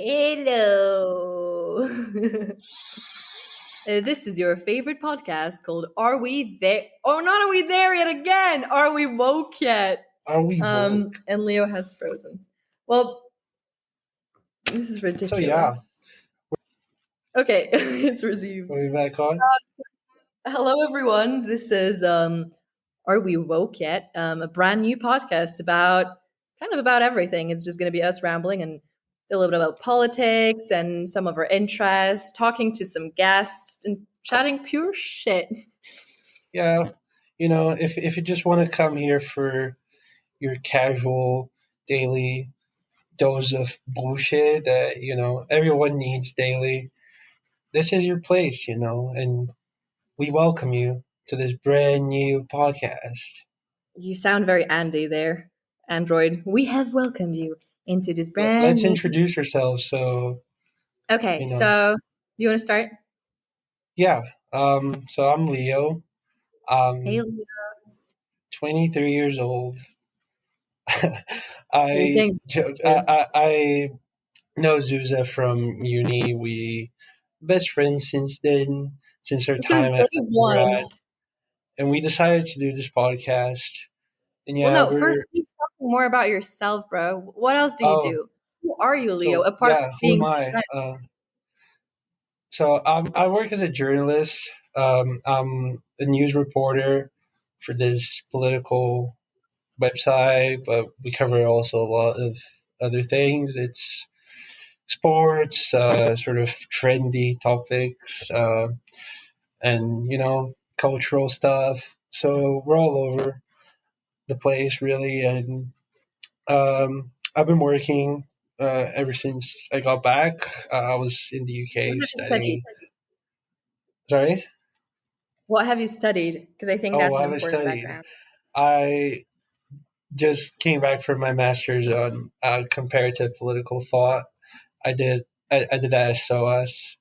Hello. This is your favorite podcast called Are We There? Oh, not Are We There Yet Again? Are We Woke Yet? Are we woke? And Leo has frozen. Well, this is So yeah, ridiculous. Okay, it's resumed. are we back on? Hello, everyone. This is Are We Woke Yet? A brand new podcast about about everything. It's just going to be us rambling and a little bit about politics and some of our interests, talking to some guests and chatting pure shit. Yeah, if you just want to come here for your casual daily dose of bullshit that everyone needs daily, this is your place, and we welcome you to this brand new podcast. You sound very Andy there, Android. We have welcomed you into this brand Let's new. introduce ourselves. So Okay, you know, so you want to start? yeah. So I'm Leo. Hey, I'm Leo. 23 years old. You're I saying joked. here. I know Zuza from uni. We best friends since then, since our Since time at day one. undergrad, and we decided to do this podcast. And Well, yeah, no, first we're please tell me more about yourself, bro. What else do you oh, do? Who are you, Leo, so apart yeah, from who am being I? friend? I work as a journalist. I'm a news reporter for this political website, but we cover also a lot of other things. It's sports, sort of trendy topics, and cultural stuff. So we're all over the place, really. And I've been working ever since I got back. I was in the What UK have you studied? studying. Sorry. What have you studied? Because I think Oh, that's what an have I important studied? background. I just came back from my master's on comparative political thought. I did that at SOAS,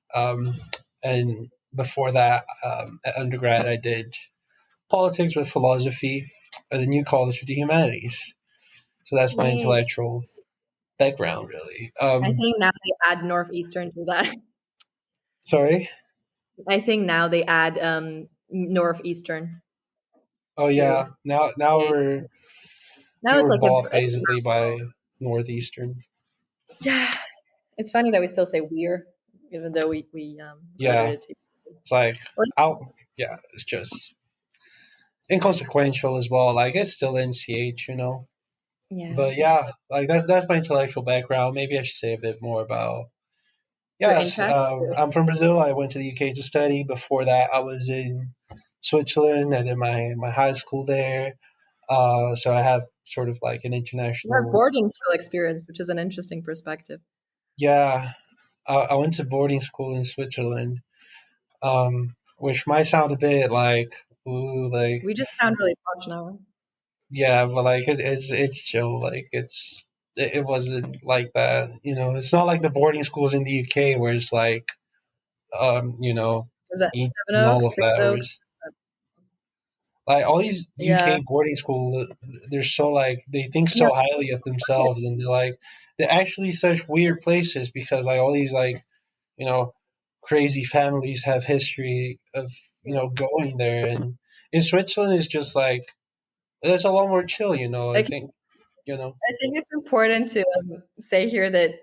and before that, at undergrad, I did politics with philosophy at the New College of the Humanities. So that's my Yay. intellectual background, really. I think now they add Northeastern to that. Sorry. I think now they add Northeastern Oh to yeah. Now yeah. we Now it's were like bought basically by Northeastern. yeah. It's funny that we still say we're, even though we Yeah. graduated to. It's like Or- out. Yeah. It's just inconsequential as well. Like it's still NCH. Yeah, But it's yeah, like that's my intellectual background. Maybe I should say a bit more about. your Yes, interest. I'm from Brazil. I went to the UK to study. Before that, I was in Switzerland. I did my high school there. So I have sort of like an You have international. boarding school experience, which is an interesting perspective. Yeah, I went to boarding school in Switzerland, which might sound a bit like, ooh, like, We just sound really posh now. yeah, but like it's chill. Like it wasn't like that. It's not like the boarding schools in the UK where it's like, Is that eat Seven and all Oaks, of Six that. Where Oaks? it's like all these Yeah, UK boarding school, they're so like they think yeah, so highly of themselves, and they're actually such weird places because like all these like you know crazy families have history of yeah. going there, and in Switzerland it's just like it's a lot more chill. I Like, think you know. I think it's important to say here that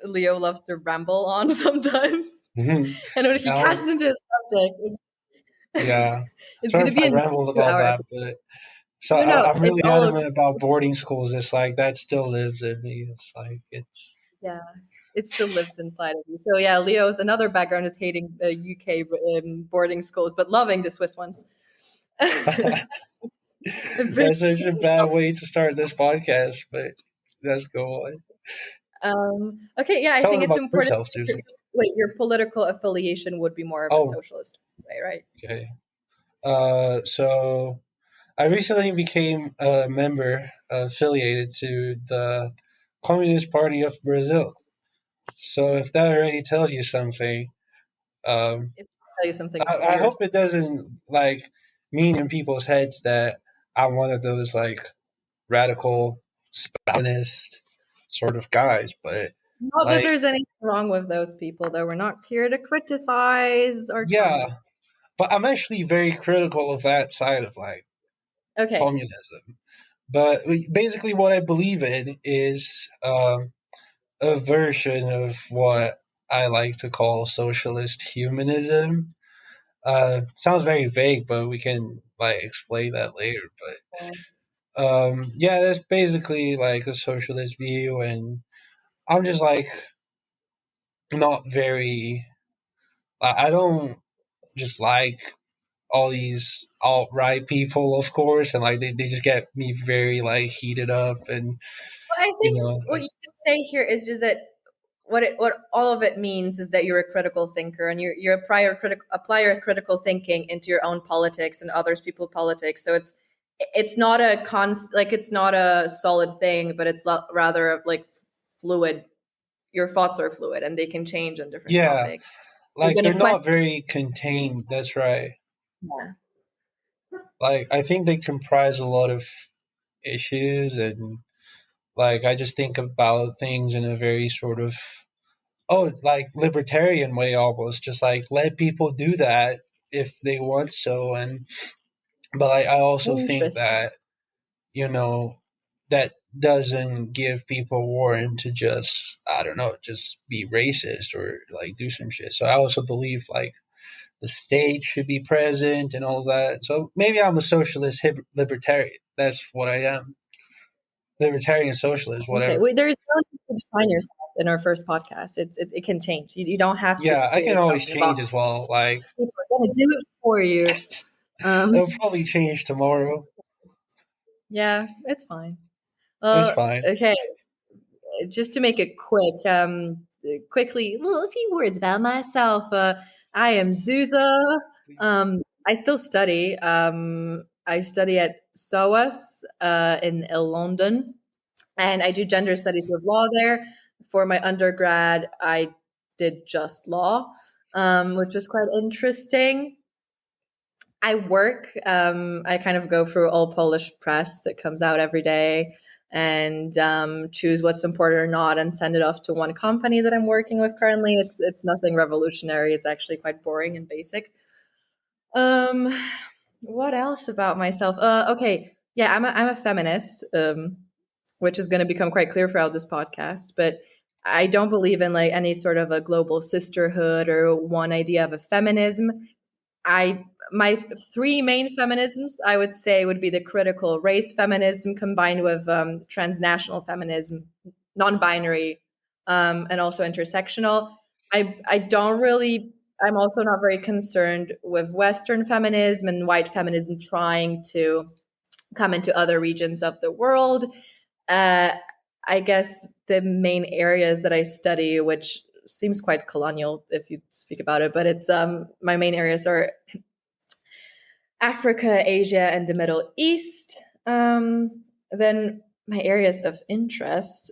Leo loves to ramble on sometimes, Mhm. and when he Now, catches into a subject, it's, yeah, it's sorry going to if be I a rambled about 2 hour that, episode. but so No, no, I'm it's really all okay. adamant about boarding schools. It's like that still lives in me. It's like it's. Yeah, it still lives inside of you. So yeah, Leo's another background is hating UK boarding schools, but loving the Swiss ones. Very That's such a bad way to start this podcast, but let's go on. Okay, yeah, I Tell us think it's about important. yourself, Susan. Wait, your political affiliation would be more of a Oh, socialist way, right? okay. So I recently became a member affiliated to the Communist Party of Brazil. So if that already tells you something, um, It's tell you something I weird. hope it doesn't like mean in people's heads that I'm one of those like radical Stalinist sort of guys, but Not that Like, there's anything wrong with those people, though. We're not here to criticize our yeah, communists. but I'm actually very critical of that side of like Okay. communism. But basically, what I believe in is a version of what I like to call socialist humanism. Sounds very vague, but we can like explain that later. But yeah, that's basically like a socialist view, and I'm just like not very. I don't just like all these alt right people, of course, and like they just get me very like heated up, and Well, I you think know, what like you can say here is just that what all of it means is that you're a critical thinker and you apply your critical thinking into your own politics and others people politics. So it's not a like it's not a solid thing, but it's rather like fluid. Your thoughts are fluid and they can change on different yeah, topics. You're like they're going to question. not very contained. That's right. Yeah. Like I think they comprise a lot of issues, and like I just think about things in a very sort of like libertarian way almost, just like let people do that if they want so, and but I also think Interesting. that you know that doesn't give people warrant to just I don't know just be racist or like do some shit. So I also believe like the state should be present and all that. So maybe I'm a socialist libertarian. That's what I am. Libertarian socialist, Okay. whatever. Well, there's no need to define yourself in our first podcast. It can change. You don't have to Yeah, I put can yourself always in a change as box. well. Like People are going to do it for you. it'll probably change tomorrow. Yeah, it's fine. It's Well, fine. okay. Just to make it quickly, a few words about myself. I am Zuza. I still study. I study at SOAS in London, and I do gender studies with law there. For my undergrad, I did just law, which was quite interesting. I work. I kind of go through all Polish press that comes out every day and choose what's important or not, and send it off to one company that I'm working with currently. It's nothing revolutionary. It's actually quite boring and basic. Um, what else about myself? Okay, yeah, I'm a feminist, which is going to become quite clear throughout this podcast. But I don't believe in like any sort of a global sisterhood or one idea of a feminism. I my three main feminisms I would say would be the critical race feminism combined with transnational feminism, non-binary, and also intersectional. I don't really. I'm also not very concerned with Western feminism and white feminism trying to come into other regions of the world. Uh, I guess the main areas that I study, which seems quite colonial if you speak about it, but it's my main areas are Africa, Asia, and the Middle East. Then my areas of interest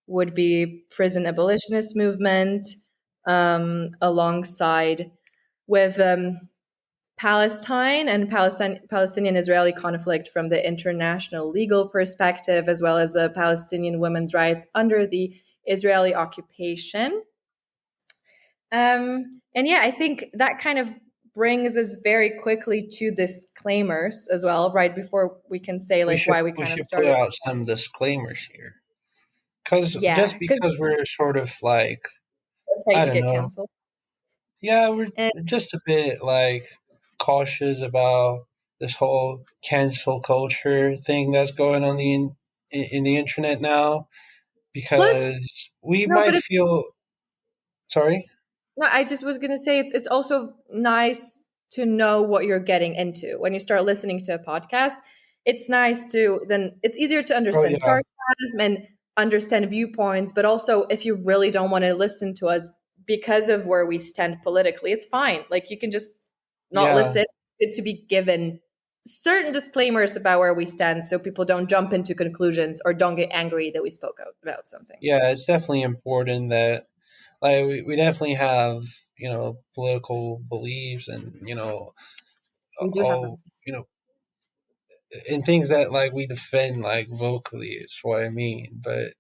would be prison abolitionist movement, alongside with Palestine and Palestinian-Israeli conflict from the international legal perspective, as well as Palestinian women's rights under the Israeli occupation. And yeah, I think that kind of brings us very quickly to disclaimers as well, right before we can say We like should why we we kind of should put started. out some disclaimers here, because Yeah, just because because we're sort of like afraid I to don't get know, canceled. yeah, we're And just a bit like cautious about this whole cancel culture thing that's going on in the internet now plus, because we no, but might it's feel sorry. no, I just was gonna say it's also nice to know what you're getting into when you start listening to a podcast. It's nice to then it's easier to Oh understand yeah, sarcasm and understand viewpoints, but also if you really don't want to listen to us because of where we stand politically, it's fine. Like you can just not yeah, listen. Good to be given certain disclaimers about where we stand so people don't jump into conclusions or don't get angry that we spoke out about something. yeah. It's definitely important that like we definitely have political beliefs and We do have all them. and things that like we defend like vocally is what I mean. But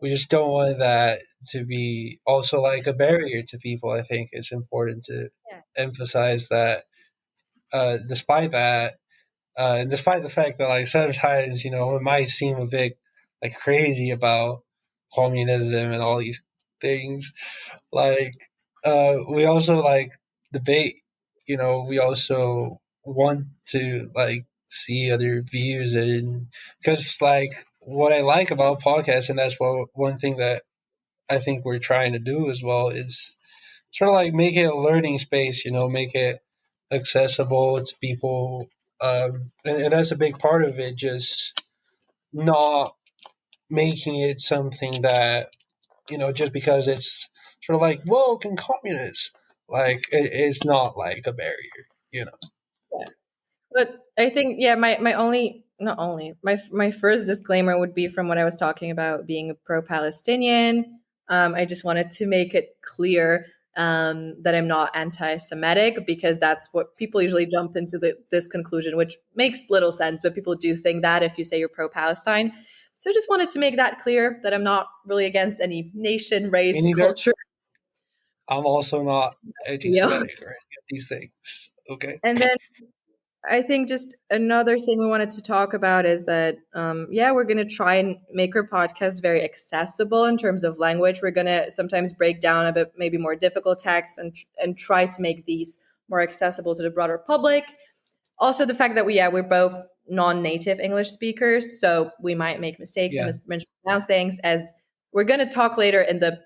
we just don't want that to be also like a barrier to people. I think it's important to Yeah. emphasize that, despite that, and despite the fact that like sometimes it might seem a bit like crazy about communism and all these things, like we also like debate. We also want to like see other views, and because like what I like about podcasts, and that's what one thing that I think we're trying to do as well, is sort of like make it a learning space. Make it accessible to people, and that's a big part of it. Just not making it something that just because it's sort of like woke and communist, like it's not like a barrier. You know. Yeah. But I think, yeah, my only, not only, my first disclaimer would be from what I was talking about being a pro-Palestinian. I just wanted to make it clear that I'm not anti-Semitic, because that's what people usually jump into this conclusion, which makes little sense. But people do think that if you say you're pro-Palestine. So I just wanted to make that clear, that I'm not really against any nation, Me race, neither. culture. I'm also not You know? anti-Semitic or any of these things. Okay. And then I think just another thing we wanted to talk about is that, yeah, we're going to try and make our podcast very accessible in terms of language. We're going to sometimes break down a bit, maybe more difficult texts, and try to make these more accessible to the broader public. Also, the fact that we're both non-native English speakers, so we might make mistakes and Yeah. mispronounce things. As we're going to talk later in the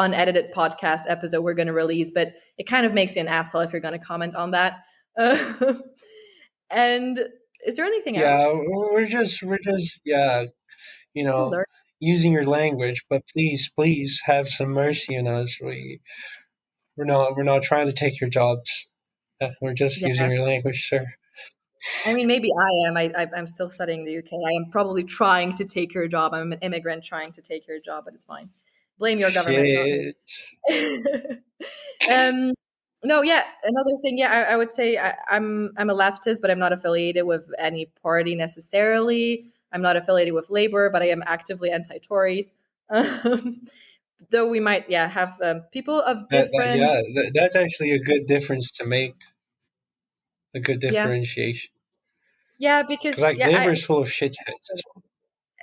unedited podcast episode we're going to release, but it kind of makes you an asshole if you're going to comment on that. Uh, and is there anything Yeah. else? We're just yeah. You Still know, learning. using your language, but please have some mercy on us. We're not trying to take your jobs. We're just Yeah. using your language, sir. I mean, maybe I am. I'm still studying in the UK. I am probably trying to take your job. I'm an immigrant trying to take your job, but it's fine. Blame your government, not me. Shit. um, no, yeah. Another thing, yeah, I would say I'm a leftist, but I'm not affiliated with any party necessarily. I'm not affiliated with Labour, but I am actively anti-Tories. Um, though we might, yeah, have people of different, Yeah, that's actually a good difference to make, a good yeah, differentiation. yeah, Because because like yeah, labor is full of shitheads as well.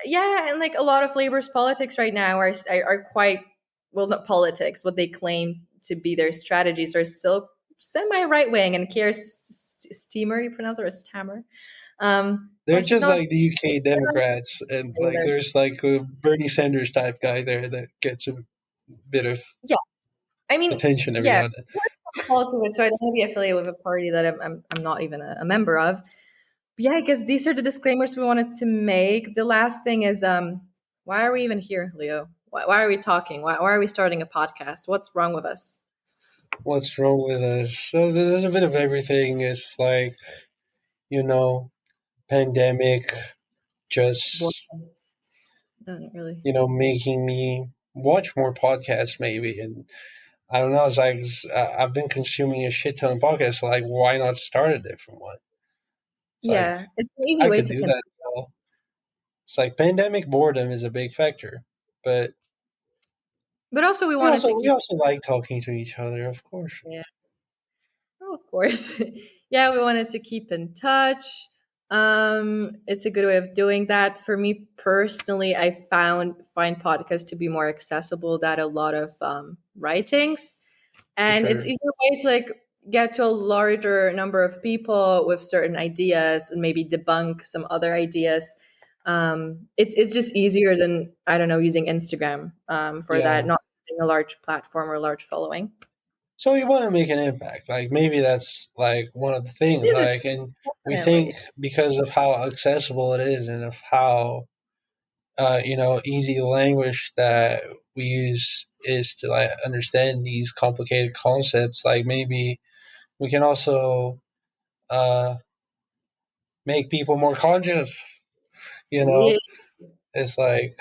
yeah, and like a lot of Labour's politics right now are quite, well, not politics. What they claim to be their strategies are still semi right wing. And Keir Steamer, you pronounce it, or Stammer? They're Well, he's just not. like the UK Democrats, and like there's like a Bernie Sanders type guy there that gets a bit of Yeah, I mean, attention every yeah, now and then. politics. So I don't want to be affiliated with a party that I'm not even a member of. But yeah, I guess these are the disclaimers we wanted to make. The last thing is, why are we even here, Leo? Why are we talking? Why are we starting a podcast? What's wrong with us? What's wrong with us? So there's a bit of everything. It's like you know, pandemic Boy, just not really. making me watch more podcasts maybe, and I don't know. It's like I've been consuming a shit ton of podcasts. So like, why not start a different one? It's like Yeah, it's an easy I way could to do connect. that. It's like pandemic boredom is a big factor, but But also, we we wanted also to we keep. also like talking to each other, of course. Yeah, oh, of course. Yeah, we wanted to keep in touch. It's a good way of doing that. For me personally, I find podcasts to be more accessible than a lot of writings, For and it's sure. easier way to like get to a larger number of people with certain ideas and maybe debunk some other ideas. It's just easier than, I don't know, using Instagram for that, Yeah. not having a large platform or a large following. So we want to make an impact. Like maybe that's like one of the things. It is Like, and we definitely. think because of how accessible it is and of how easy language that we use is to like understand these complicated concepts. Like maybe we can also uh, make people more conscious. You Yeah, know, it's like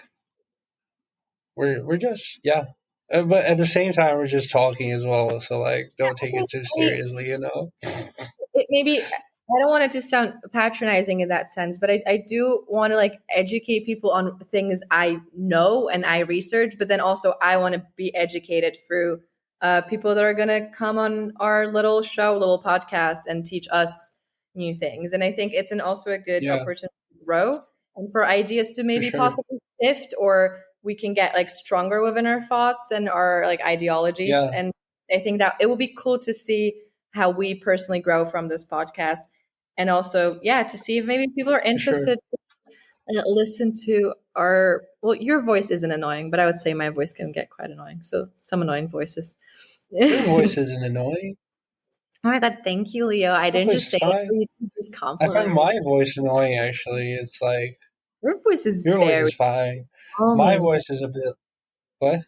we're just yeah. But at the same time, we're just talking as well. So like, don't take it too maybe, seriously. maybe. I don't want it to sound patronizing in that sense, but I do want to like educate people on things I know and I research, but then also I want to be educated through people that are going to come on our little show, little podcast, and teach us new things. And I think it's also a good Yeah, opportunity to grow and for ideas to for maybe sure. possibly shift, or we can get like stronger within our thoughts and our like ideologies. Yeah, And I think that it will be cool to see how we personally grow from this podcast, and also yeah, to see if maybe people are for sure. interested to listen to our, well, your voice isn't annoying, but I would say my voice can get quite annoying, so some annoying voices. Your Oh voice isn't annoying. my god, thank you, Leo. I My didn't voice just is say it for fine. you to just I find compliment me. my voice annoying actually. It's like Your voice is your voice very is fine. My calming. voice is a bit what?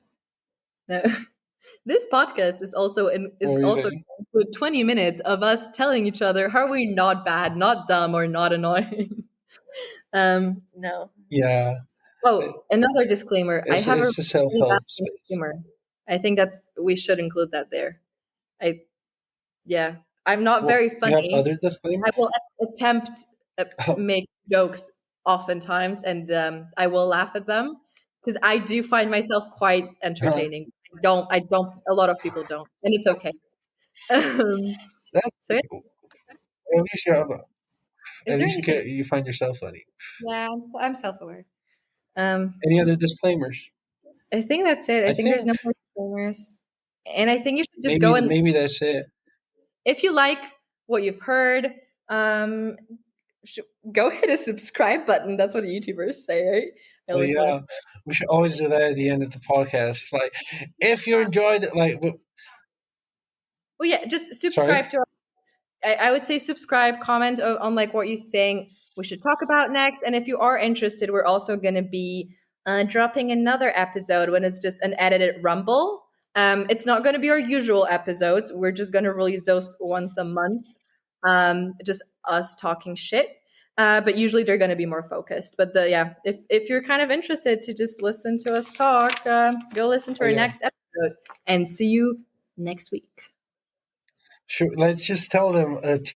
No. This podcast is also What is were you also saying? with 20 minutes of us telling each other how we not bad, not dumb, or not annoying. No. Yeah, Oh, it, another disclaimer. I have a it's a self really bad help sense of space. humor. I think that's we should include that there. I Yeah, I'm not Well, very you have funny. other I disclaimers. will attempt make jokes oftentimes, and I will laugh at them because I do find myself quite That's entertaining. I don't. A lot of people don't, and it's okay. Um, so yeah, at least you have. is At there least anything? you find yourself funny. Yeah, I'm self-aware. Um, Any other disclaimers? I think that's it. I I think there's think no more disclaimers, and I think you should just maybe go and, maybe that's it. if you like what you've heard, um, sh- go hit a subscribe button. That's what YouTubers say, right? I Oh always laugh. yeah, we should always do that at the end of the podcast. It's like, if you enjoyed it, like, Well, yeah, just sorry. subscribe to our, I would say subscribe, comment on like what you think we should talk about next. And if you are interested, we're also going to be dropping another episode when it's just an edited rumble. It's not going to be our usual episodes. We're just going to release those once a month, just us talking shit. But usually they're going to be more focused. But yeah, if you're kind of interested to just listen to us talk, go listen to Oh our yeah, next episode and see you next week. sure. Let's just tell them